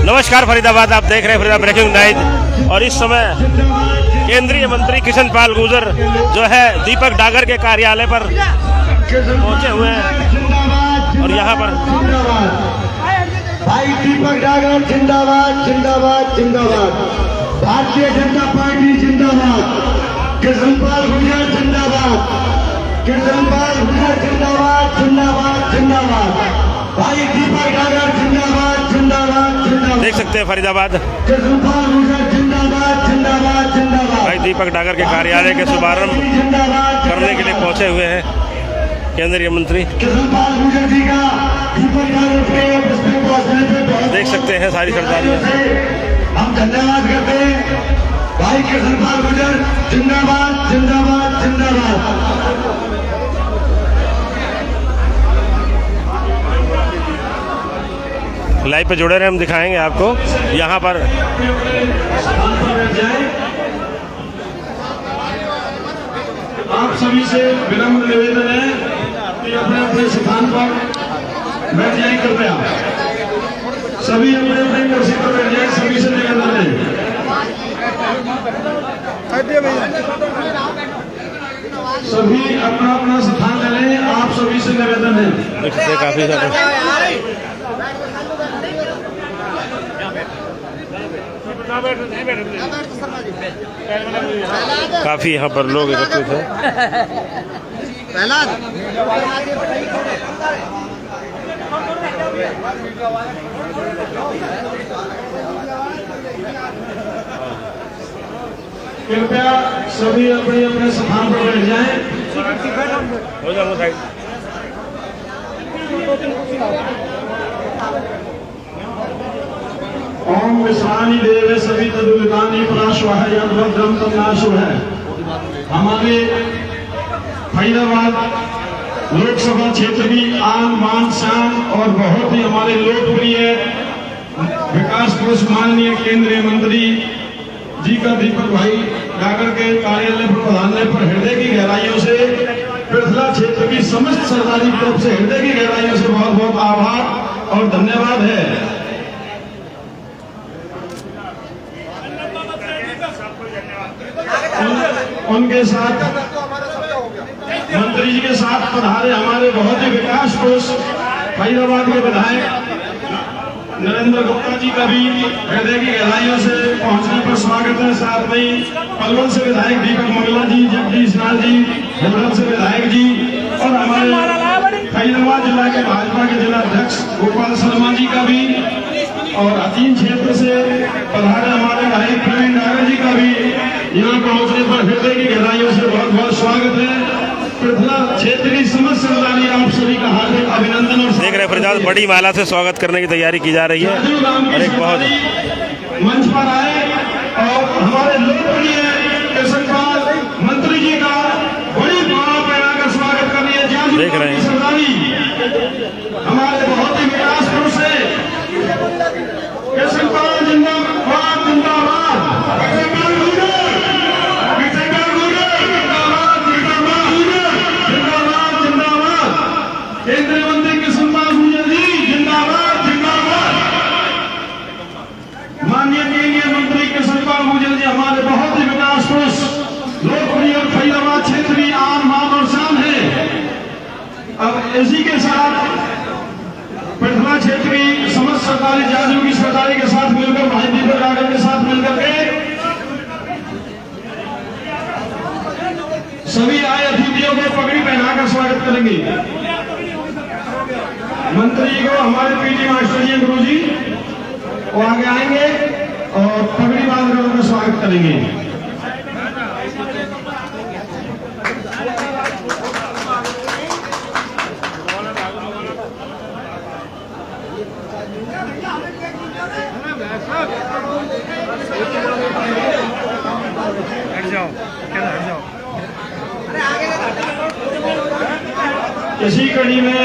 नमस्कार फरीदाबाद, आप देख रहे हैं फरीदाबाद ब्रेकिंग नाइट। और इस समय केंद्रीय मंत्री किशन पाल गुर्जर जो है दीपक डागर के कार्यालय पर पहुंचे हुए हैं। और यहाँ पर भाई दीपक डागर जिंदाबाद जिंदाबाद जिंदाबाद, भारतीय जनता पार्टी जिंदाबाद, किशन पाल गुर्जर जिंदाबाद, किशन पाल गुर्जर जिंदाबाद जिंदाबाद जिंदाबाद, भाई दीपक डागर जिंदाबाद जिंदाबाद जिंदाबाद। देख सकते हैं फरीदाबाद किशन पाल गुर्जर जिंदाबाद जिंदाबाद जिंदाबाद, भाई दीपक डागर के कार्यालय के शुभारंभ करने के लिए पहुंचे हुए हैं केंद्रीय मंत्री। किशन पाल गुर्जर जी का दीपक डागर के पहुंचने पे बहुत देख सकते हैं सारी सरदारियां। हम धन्यवाद करते हैं। भाई किशन पाल गुर्जर जिंदाबाद जिंदाबाद जिंदाबाद। लाइव पे जुड़े रहे, हम दिखाएंगे आपको यहाँ पर। आप सभी से विनम्र निवेदन है कि अपने अपने स्थान पर बैठ जाए कृपया। सभी अपने अपने कुर्सी पर बैठ जाए, सभी से निवेदन है। सभी अपना अपना स्थान ले लें, आप सभी से निवेदन है। देख सकते हैं काफी काफी यहाँ पर लोग एकत्रित हैं। कृपया सभी अपने अपने स्थान पर बैठ जाएं। हो जाओ साइड। ओम विश्राणी देव सभी तदुलितानी पराश्वाह यद्रम तन्नाशु है। हमारे फरीदाबाद लोकसभा क्षेत्र की आन बान शान और बहुत ही हमारे लोकप्रिय विकास पुरुष माननीय केंद्रीय मंत्री जी का दीपक भाई डागर के कार्यालय पर पधारने पर हृदय की गहराइयों से पृथला क्षेत्र की समस्त सरदारी तरफ से हृदय की गहराइयों से बहुत बहुत आभार और धन्यवाद है। उनके साथ मंत्री जी के साथ पधारे हमारे बहुत ही विकास पुरुष फरीदाबाद के विधायक नरेंद्र गुप्ता जी का भी हृदय की गहराइयों से पहुंचने पर स्वागत है। साथ में ही पलवल से विधायक दीपक मंगला जी, जगदीश लाल जी, हिमरन से विधायक जी और हमारे फरीदाबाद जिला के भाजपा के जिला अध्यक्ष गोपाल शर्मा जी का भी और अतीन क्षेत्र से पधारे हमारे भाई प्रवीण डागर जी का भी यहाँ पहुंचने पर हृदय की गहराइयों से बहुत बहुत स्वागत है। पृथला क्षेत्र की समस्त सरदारी आप सभी का हार्दिक अभिनंदन। और देख रहे हैं फरीदाबाद बड़ी माला से स्वागत करने की तैयारी की जा रही है। और एक बहुत मंच पर आए और हमारे लोकप्रिय किशन पाल मंत्री जी का बड़ी माला पहनाकर स्वागत कर रही है। देख रहे हैं सरदारी हमारे बहुत ही विकास पुरुष है। किशन पाल जिंदाबाद जिंदाबाद, केंद्रीय मंत्री किशन पाल गुर्जर जी जिंदाबाद जिंदाबाद। माननीय केंद्रीय मंत्री किशन पाल गुर्जर जी हमारे बहुत ही विकास पुरुष लोकप्रिय और फरीदाबाद क्षेत्र की आन मान और शान है। अब इसी के साथ पृथला क्षेत्र की समस्त सरदारी जाजू की सरदारी के साथ मिलकर भाई दीपक डागर के साथ मिलकर के सभी आए अतिथियों को पगड़ी पहनाकर स्वागत करेंगे। मंत्री जी को हमारे पीटी मास्टर जी गुरु जी वो आगे आएंगे और पगड़ी बांधकर उनका स्वागत करेंगे। हट जाओ, हट जाओ। इसी कड़ी में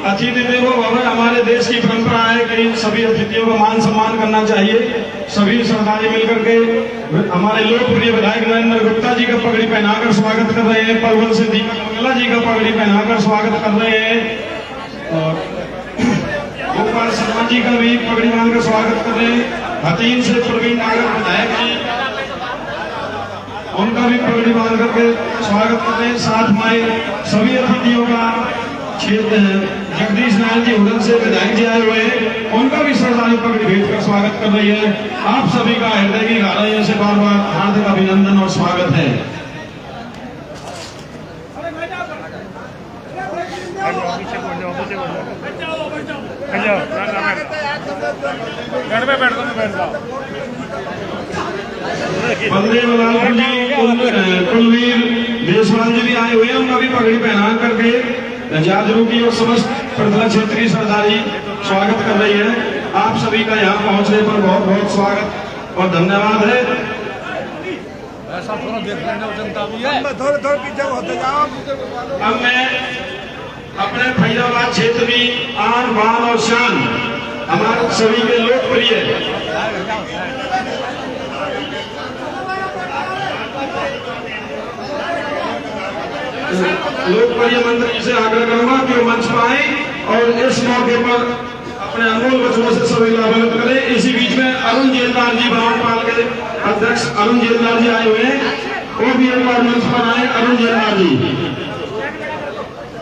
अतिथि देवो भव हमारे देश की परंपरा है कि सभी अतिथियों को मान सम्मान करना चाहिए। सभी सरदारी मिलकर के हमारे लोकप्रिय विधायक नरेंद्र गुप्ता जी का पगड़ी पहनाकर स्वागत कर रहे हैं। पलवल से दीपक मंगला जी का पगड़ी पहनाकर स्वागत कर रहे हैं और गोपाल शर्मा जी का भी पगड़ी बांध कर स्वागत कर रहे हैं। हतीम से प्रवीण नागर विधायक जी, उनका भी पगड़ी बांध करके स्वागत कर रहे हैं। साथ में सभी अतिथियों का क्षेत्र जगदीश नारायण जी हुडन से विधायक जी आए हुए हैं, उनका भी सरदारी पगड़ी भेज कर स्वागत कर रही है। आप सभी का हृदय की गहराइयों से बार बार हार्दिक अभिनंदन और स्वागत है। बलदेव लाल जी, कुलवीर देशवाल जी भी आए हुए हैं, उनका भी पगड़ी पहना करके जाजरू की और समस्त प्रदला क्षेत्रीय सरदारी स्वागत कर रही है। आप सभी का यहाँ पहुंचने पर बहुत बहुत स्वागत और धन्यवाद है। ऐसा थोड़ा देख लेना जनता भी है। थोड़े पीछे होते जाओ। अब मैं अपने फैजाबाद क्षेत्र में आन बान और शान हमारे सभी के लोकप्रिय मंत्री जी से आग्रह करूंगा कि वो मंच पर आए और इस मौके पर अपने अनमोल वचनों से सभी लाभान्वित करें। इसी बीच में अरुण जेलदार जी, भावपाल के अध्यक्ष अरुण जेलदार जी आए हुए हैं, वो भी एक बार मंच पर आए। अरुण जेलदार जी,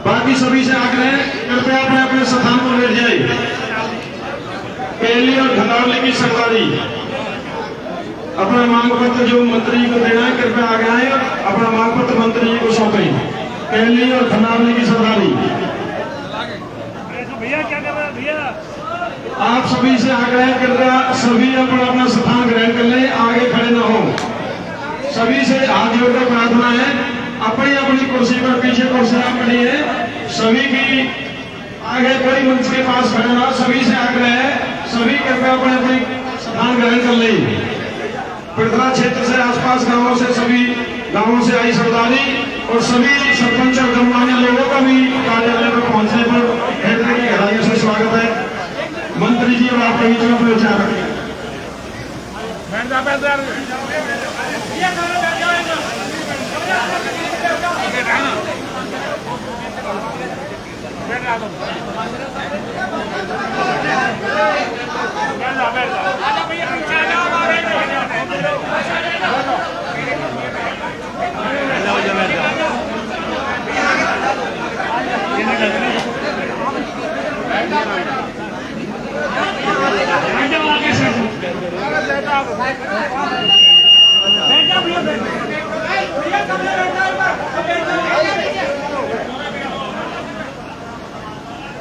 बाकी सभी से आग्रह है कृपया अपने अपने स्थान पर बैठ जाए। केली और घनौली की सरदारी अपना मांग पत्र जो मंत्री को देना है कृपया आगे आए, अपना मांग पत्र मंत्री जी को सौंपें। केली और घनौली की सरदारी भैया क्या कर रहे हैं भैया? आप सभी से आग्रह कृपया सभी अपना अपना स्थान ग्रहण कर लें, आगे खड़े न हो। सभी से हाथ जोड़कर प्रार्थना है, अपनी अपनी कुर्सी पर, पीछे कुर्सियां पड़ी है, सभी की आगे कोई मंच के पास खड़े ना। सभी से आग्रह है, सभी कृपया अपने अपने स्थान ग्रहण कर लें। प्रदला क्षेत्र से आसपास गांवों से, सभी गांवों से आई सरदारी और सभी सरपंच और गणमान्य लोगों का भी कार्यालय पर पहुंचने पर हृदय की गहराइयों से स्वागत है। मंत्री जी और आपके बीच में अपने विचार रखें।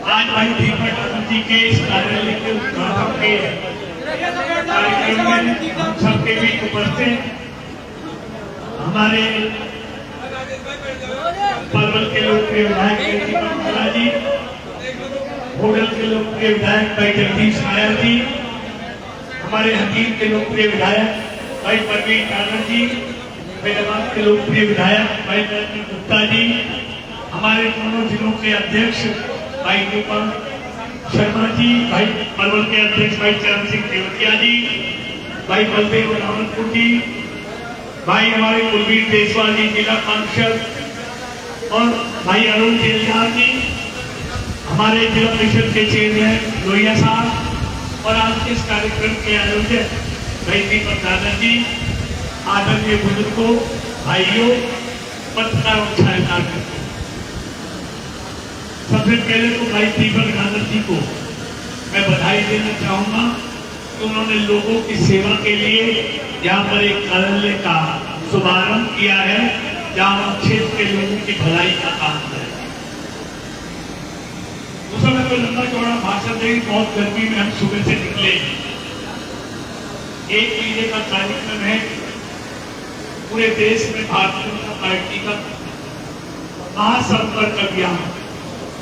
आज भाई दीपक जी के इस कार्यालय के उद्घाटन के कार्यक्रम में हम सबके बीच उपस्थित हमारे पलवल के लोकप्रिय विधायक दीपक मिश्रा जी, होडल के लोकप्रिय विधायक भाई जगदीश नायर जी, हमारे हकीम के लोकप्रिय विधायक भाई प्रवीण नागर जी, फैजाबाद के लोकप्रिय विधायक भाई नरेंद्र गुप्ता जी, हमारे दोनों जिलों के अध्यक्ष भाई दीपक शर्मा जी, भाई पलवल के अध्यक्ष भाई चरण सिंह देवतिया जी, भाई बलदेव रावलपुर जी, भाई हमारे कुलवीर देशवाल जी जिला पार्षद और भाई अरुण जेलदार जी, हमारे जिला परिषद के चेयरमैन लोहिया साहब और आज के इस कार्यक्रम के आयोजक भाई दीपक नागर जी, आदरणीय बुजुर्गों, भाइयों, पत्रकार और छायाकार, सबसे पहले तो भाई दीपक नागर जी को मैं बधाई देना चाहूंगा कि उन्होंने लोगों की सेवा के लिए यहाँ पर एक कार्यालय का शुभारंभ किया है, जहाँ क्षेत्र के लोगों की भलाई का काम है। उस समय तो लंबा चौड़ा भाषण देगी, बहुत गर्मी में हम सुबह से निकले। 1 महीने का कार्यक्रम है, पूरे देश में भारतीय जनता पार्टी का महासंपर्क अभियान,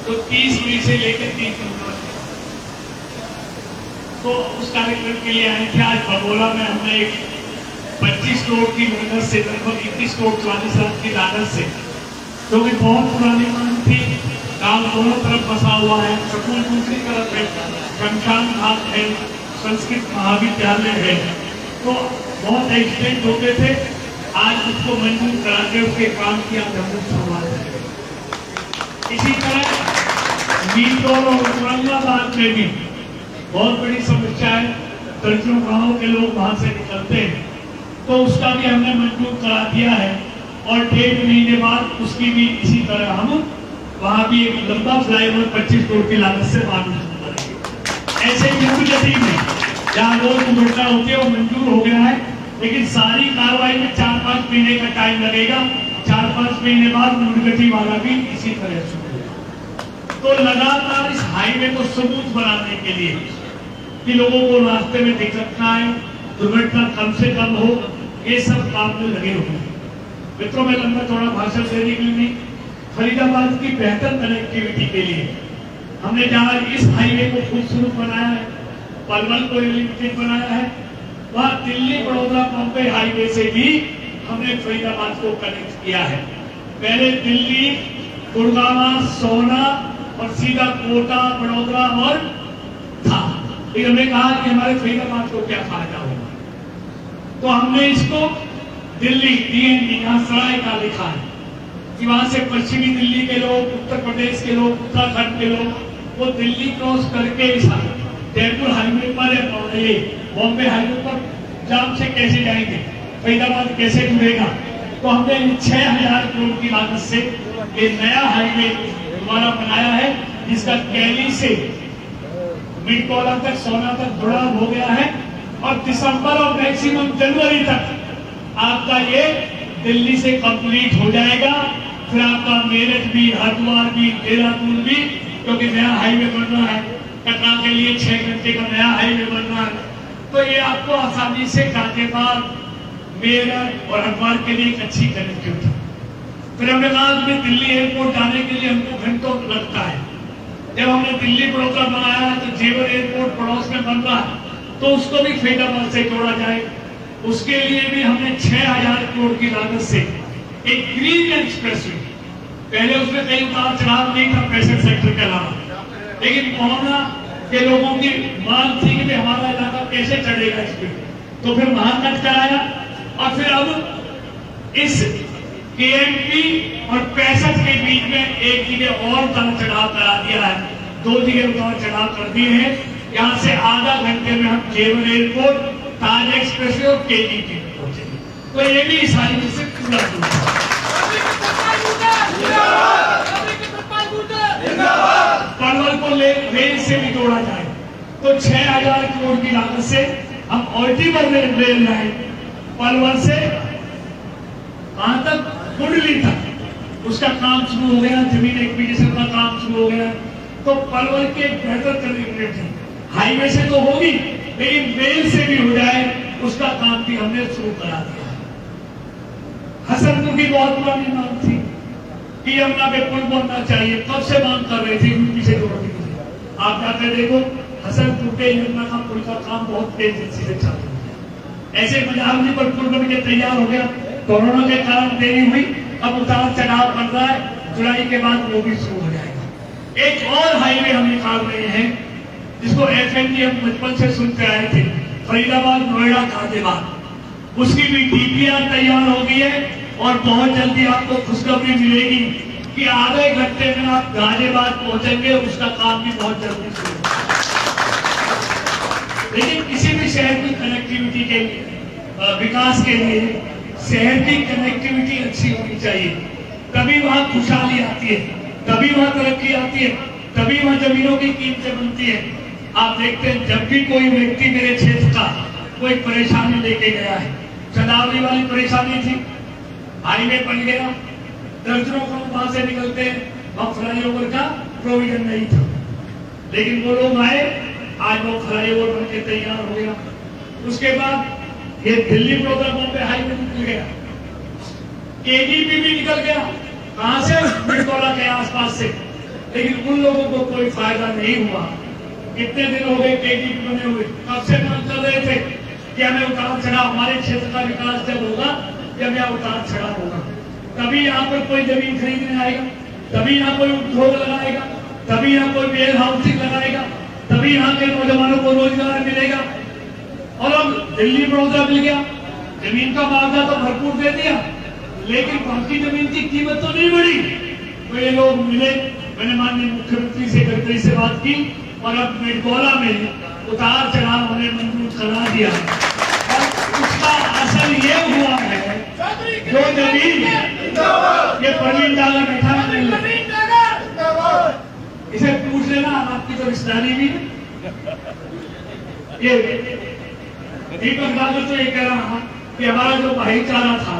तो 30 मई से लेकर 30 नवंबर तो उस कार्यक्रम के लिए आए थे। आज बगोला में हमने एक 25 करोड़ की मेहनत से, लगभग 21 करोड़ 40 लाख की लागत से, जो कि बहुत पुरानी मांग थी, गांव दोनों तरफ बसा हुआ है, स्कूल दूसरी तरफ है, शमशान घाट है, संस्कृत महाविद्यालय है, तो बहुत एक्सीडेंट होते थे। आज उसको मंजूर करा के उसके काम की आज हम शुरुआत है। इसी तरह मीटोर और औरंगाबाद में भी बहुत बड़ी समस्या है। दर्जनों गाँव के लोग वहां से निकलते हैं, तो उसका भी हमने मंजूर करा दिया है और 1.5 महीने बाद उसकी भी इसी तरह हम वहां भी एक लंबा फ्लाईओवर 25 करोड़ की लागत से बांधना शुरू करेंगे। ऐसे युद्ध गति में जहाँ रोड दुर्घटना होती है वो मंजूर हो गया है, लेकिन सारी कार्रवाई में 4-5 महीने का टाइम लगेगा। 4-5 महीने बाद मुड़गटी वाला भी इसी तरह शुरू होगा। तो लगातार इस हाईवे को स्मूथ बनाने के लिए कि लोगों को रास्ते में दिक्कत ना आए, दुर्घटना कम से कम हो, ये सब काम में लगे हुए हैं। मित्रों, मैं लंबा थोड़ा भाषण देने के लिए नहीं, फरीदाबाद की बेहतर कनेक्टिविटी के लिए हमने जहाँ इस हाईवे को खूबसूरत बनाया है, पलवल को लिमिटेड बनाया है, वहाँ दिल्ली बड़ौदा बॉम्बे हाईवे से भी हमने फरीदाबाद को कनेक्ट किया है। पहले दिल्ली, गुड़गांव, सोना और सीधा कोटा, बड़ौदा और था। फिर हमने कहा कि हमारे फरीदाबाद को क्या फायदा होगा, तो हमने इसको दिल्ली DND यहाँ सराय का लिखा है कि वहां से पश्चिमी दिल्ली के लोग, उत्तर प्रदेश के लोग, उत्तराखंड के लोग वो दिल्ली क्रॉस करके इस जयपुर हाईवे पर या बॉम्बे हाईवे पर जाम से कैसे जाएंगे, फरीदाबाद कैसे जुड़ेगा। तो हमने 6000 करोड़ की लागत से ये नया हाईवे दोबारा बनाया है, जिसका कैली से मिडकोला तक, सोना तक जुड़ा हो गया है और दिसंबर और मैक्सिमम जनवरी तक आपका ये दिल्ली से कंप्लीट हो जाएगा। फिर आपका मेरठ भी, हरिद्वार भी, देहरादून भी, क्योंकि नया हाईवे बन रहा है, कटरा के लिए 6 घंटे का नया हाईवे बन रहा है, तो ये आपको आसानी से गाजियाबाद, मेरठ और हरिद्वार के लिए एक अच्छी कनेक्टिविटी। फिर हमने कहा कि दिल्ली एयरपोर्ट जाने के लिए हमको घंटों लगता है। जब हमने दिल्ली बड़ौदा बनाया तो जेवर एयरपोर्ट पड़ोस में बन रहा है, तो उसको भी फरीदाबाद से जोड़ा जाए। उसके लिए भी हमने 6000 करोड़ की लागत से एक ग्रीन एक्सप्रेस वे, पहले उसमें कई उतार चढ़ाव नहीं था पैसेंजर सेक्टर के अलावा, लेकिन मोहना के लोगों की मांग थी कि हमारा इलाका कैसे चढ़ेगा इस पे, तो फिर वहां कट कराया और फिर अब इस KMP और 65 के बीच में एक जगह और उतार चढ़ाव करा दिया है, 2 जगह उतार चढ़ाव कर दिए हैं। यहाँ से आधा घंटे में हम जेवर एयरपोर्ट, ताज एक्सप्रेस और KGP में पहुंचेंगे। तो ये भी इस हाईवे से पूरा पलवल को रेल से भी जोड़ा जाए तो 6000 करोड़ की लागत से हम ऑल्टीवर रेल लाइन पलवल से वहां तक कुंडली तक उसका काम शुरू हो गया, जमीन एक्विजिशन का काम शुरू हो गया। तो पलवल के बेहतर कनेक्टिविटी हाईवे से तो होगी, लेकिन रेल से भी हो जाए, उसका काम भी हमने शुरू करा दिया। हसनपुर की बहुत पुरानी मांग थी कि यमुना पे पुल बनना चाहिए, कब से मांग कर रहे थे, पीछे जोड़ने के लिए। आप जाकर देखो, हसनपुर के यमुना का पुल का काम बहुत तेजी से चालू है। ऐसे मजालजी पर पुल बन के तैयार हो गया, कोरोना के कारण देरी हुई, अब उतार चढ़ाव बन रहा है, जुलाई के बाद वो भी शुरू हो जाएगा। एक और हाईवे हम निकाल रहे हैं जिसको FMG हम बचपन से सुनते आए थे, फरीदाबाद, नोएडा, गाजियाबाद, उसकी भी DPR तैयार हो गई है और बहुत जल्दी आपको खुशखबरी मिलेगी कि आधे घंटे में आप गाजियाबाद पहुंचेंगे, उसका काम भी बहुत जल्दी शुरू होगा। लेकिन किसी भी शहर की कनेक्टिविटी के विकास के लिए शहर की कनेक्टिविटी अच्छी होनी चाहिए, तभी वहां खुशहाली आती है, तभी वहां तरक्की आती है, तभी वहां जमीनों की कीमतें बनती है। आप देखते हैं, जब भी कोई व्यक्ति मेरे क्षेत्र का कोई परेशानी लेके गया है, चंदावली वाली परेशानी थी, हाईवे बन गया, दर्जनों लोग वहां से निकलते हैं, वहां फ्लाईओवर का प्रोविजन नहीं था, लेकिन वो लोग आए, आज वो फ्लाईओवर बन के तैयार हो गया। उसके बाद ये दिल्ली बड़ौदा बॉम्बे हाईवे निकल गया, KGP भी निकल गया, कहां से, मिडकोला के आसपास से, लेकिन उन लोगों को कोई फायदा नहीं हुआ। कितने दिन हो गए KGP बने हुए, कब से मांग कर रहे थे कि हमें उतार चढ़ाव, हमारे क्षेत्र का विकास जब होगा, जब यहाँ उतार चढ़ाव होगा, तभी यहाँ पर कोई जमीन खरीदने आएगा, तभी यहाँ कोई उद्योग लगाएगा, तभी यहाँ कोई वेयर हाउसिंग लगाएगा, तभी यहाँ के नौजवानों को रोजगार मिलेगा। और अब दिल्ली बड़ौदा मिल गया, जमीन का मुआवजा तो भरपूर दे दिया, लेकिन बाकी जमीन की कीमत तो नहीं बढ़ी। तो ये लोग मिले, मैंने माननीय मुख्यमंत्री से गडकरी से बात की और अब मिडकोला में उतार चढ़ाव उन्हें मंजूर करा दिया और उसका असर ये हुआ है जो जमीन ये प्रवीण डागर बैठा है, इसे पूछ लेना आपकी तो रिश्तेदारी भी ये दीपक डागर तो ये कह रहा हूं कि हमारा जो भाईचारा था,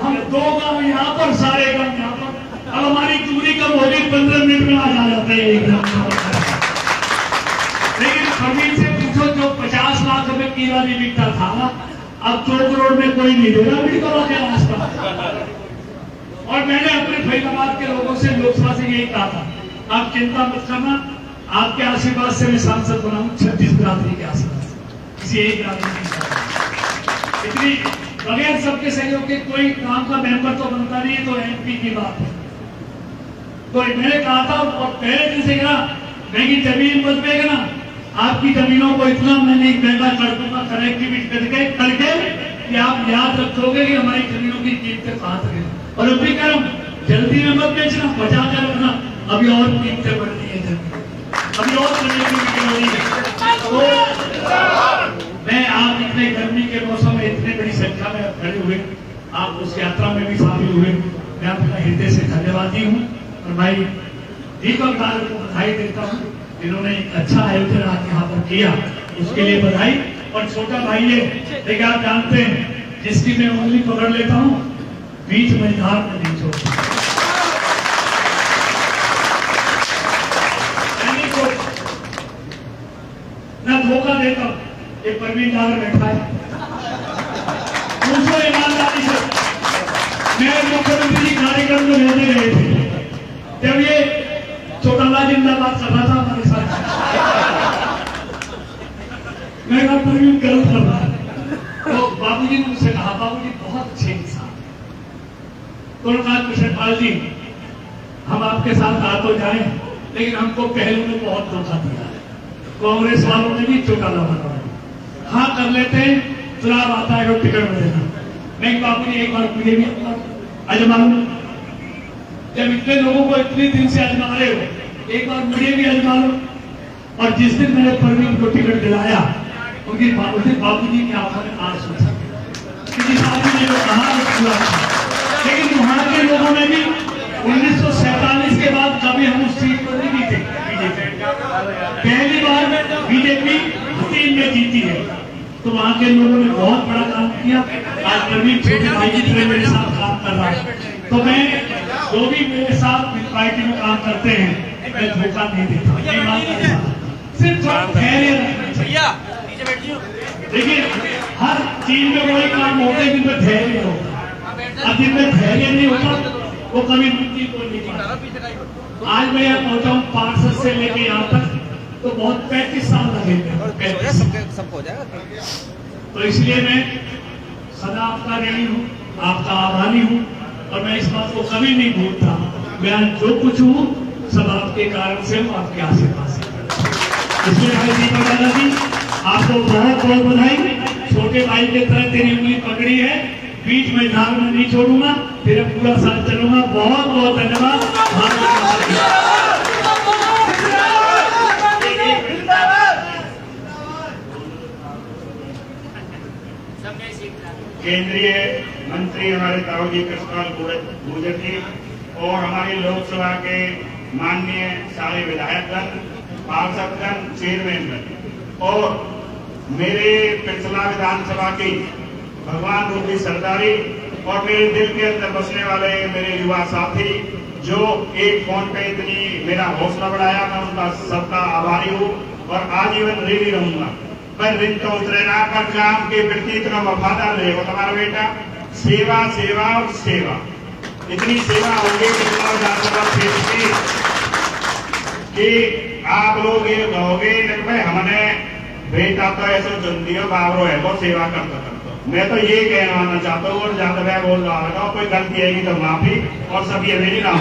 हम 2 गांव यहाँ पर, सारे गांव यहाँ पर, अब हमारी दूरी कम होगी, 15 मिनट में आ जाते हैं एक ग्राम। लेकिन प्रवीण से पूछो जो 50 लाख रुपए की वाली बिकता था, अब 2 करोड़ में कोई नहीं दे रहा बिल्कुल के आसपास। और मैंने अपने फरीदाबाद के लोगों से, लोकसभा से यही कहा था, आप चिंता मत करना, आपके आशीर्वाद से मैं सांसद बना हूं 36 बिरादरी के आशीर्वाद से, किसी एक बिरादरी की इतनी बगैर सबके सहयोग के कोई काम का मेंबर तो बनता नहीं है, तो एमपी की बात है। तो मैंने कहा था और पहले दिन से कहा, मैं की जमीन मत बेचना, आपकी जमीनों को इतना मैंने महंगा कर दूंगा कनेक्टिविटी करके कि आप याद रखोगे कि हमारी जमीनों की कीमतें कहां तक है। और अभी कह रहा हूं जल्दी में मत बेचना, बचा कर रखना, अभी और कीमतें बढ़ रही है जमीन, अभी और कनेक्टिविटी हो रही है। तो मैं आप इतने गर्मी के मौसम में इतने बड़ी संख्या में खड़े हुए, आप उस यात्रा में भी शामिल हुए, मैं आपका हृदय से धन्यवादी हूँ। और भाई दीपक डागर को बधाई देता हूँ, जिन्होंने एक अच्छा आयोजन आज यहाँ पर किया, उसके लिए बधाई। और छोटा भाई है, लेकिन आप जानते हैं जिसकी मैं उंगली पकड़ लेता हूँ बीच मैदान में नहीं छोड़ता, मैं धोखा देता हूँ। ये प्रवीण डागर बैठा है, पूछो ईमानदारी से, मैं मुख्यमंत्री जी कार्यक्रम में रहने गए थे, जब ये चौटाला जिंदाबाद कर रहा था हमारे साथ, मैं कहा प्रवीण गलत कर रहा है, तो बाबूजी ने मुझसे कहा, बाबूजी बहुत अच्छे इंसान, तो उन्होंने कहा कृष्णपाल जी हम आपके साथ आ तो जाए, लेकिन हमको पहले में बहुत धोखा दिया है, कांग्रेस वालों ने भी चौटाला बना, हाँ कर लेते हैं, चुनाव आता है तो टिकट मिलेगा। मैं बाबूजी एक बार मुझे भी अजमा लो, जब इतने लोगों को इतने दिन से आजमा रहे हो, एक बार मुझे भी आजमा लो। और जिस दिन मैंने प्रवीण को टिकट दिलाया, उनकी बाबूजी की आंखों में आंसू था, जिस आदमी ने जो कहा लेकिन वहां के लोगों ने भी 1947 के बाद कभी हम उस सीट पर नहीं जीते, पहली बार बीजेपी 3 में जीती है, तो वहां के लोगों ने बहुत बड़ा काम किया। आज प्रवीण छोटे भाई की तरह मेरे साथ काम कर रहा है, तो मैं जो भी मेरे साथ पार्टी में काम करते हैं, मैं धोखा नहीं देता, सिर्फ धैर्य। देखिए हर चीज में वही काम होते हैं जिनमें धैर्य होता है, अब जिनमें धैर्य नहीं होता वो कभी मुक्ति को नहीं पाता। आज मैं यहाँ पहुंचा हूँ पार्षद से लेके यहाँ तक, तो बहुत 35 साल लगेंगे, सबको हो जाएगा। तो इसलिए मैं सदा आपका ऋणी हूँ, आपका आभारी हूँ, और मैं इस बात को कभी नहीं भूलता। मैं जो कुछ हूँ सब आपके कारण से हूँ, आपके आशीर्वाद से। इसलिए भाई दीपक डागर जी आपको बहुत बहुत बधाई। छोटे भाई की तरह तेरी उंगली पकड़ी है, बीच में धार में नहीं छोड़ूंगा, तेरा पूरा साथ चलूंगा। बहुत बहुत धन्यवाद। केंद्रीय मंत्री हमारे ताऊजी कृष्णपाल गुर्जर जी और हमारी लोकसभा के माननीय सारे विधायकगण, पार्षदगण, चेयरमैनगण और मेरे पिछला विधानसभा की भगवान रूपी सरदारी और मेरे दिल के अंदर बसने वाले मेरे युवा साथी जो एक फोन पे इतनी मेरा हौसला बढ़ाया, मैं उनका सबका आभारी हूँ और आजीवन ऋणी रहूंगा। पर ऋण तो उतरेना, पर काम के प्रति इतना वफादार रहेगा तुम्हारा बेटा। सेवा सेवा और सेवा, इतनी सेवा होगी कि आप लोग ये कहोगे भाई हमने बेटा तो ऐसे चुन दिया बाबरो है वो सेवा करता करता। मैं तो ये कहना चाहता हूँ और ज्यादा मैं बोल रहा हूँ, कोई गलती आएगी तो माफी, और सब ये मेरी नाम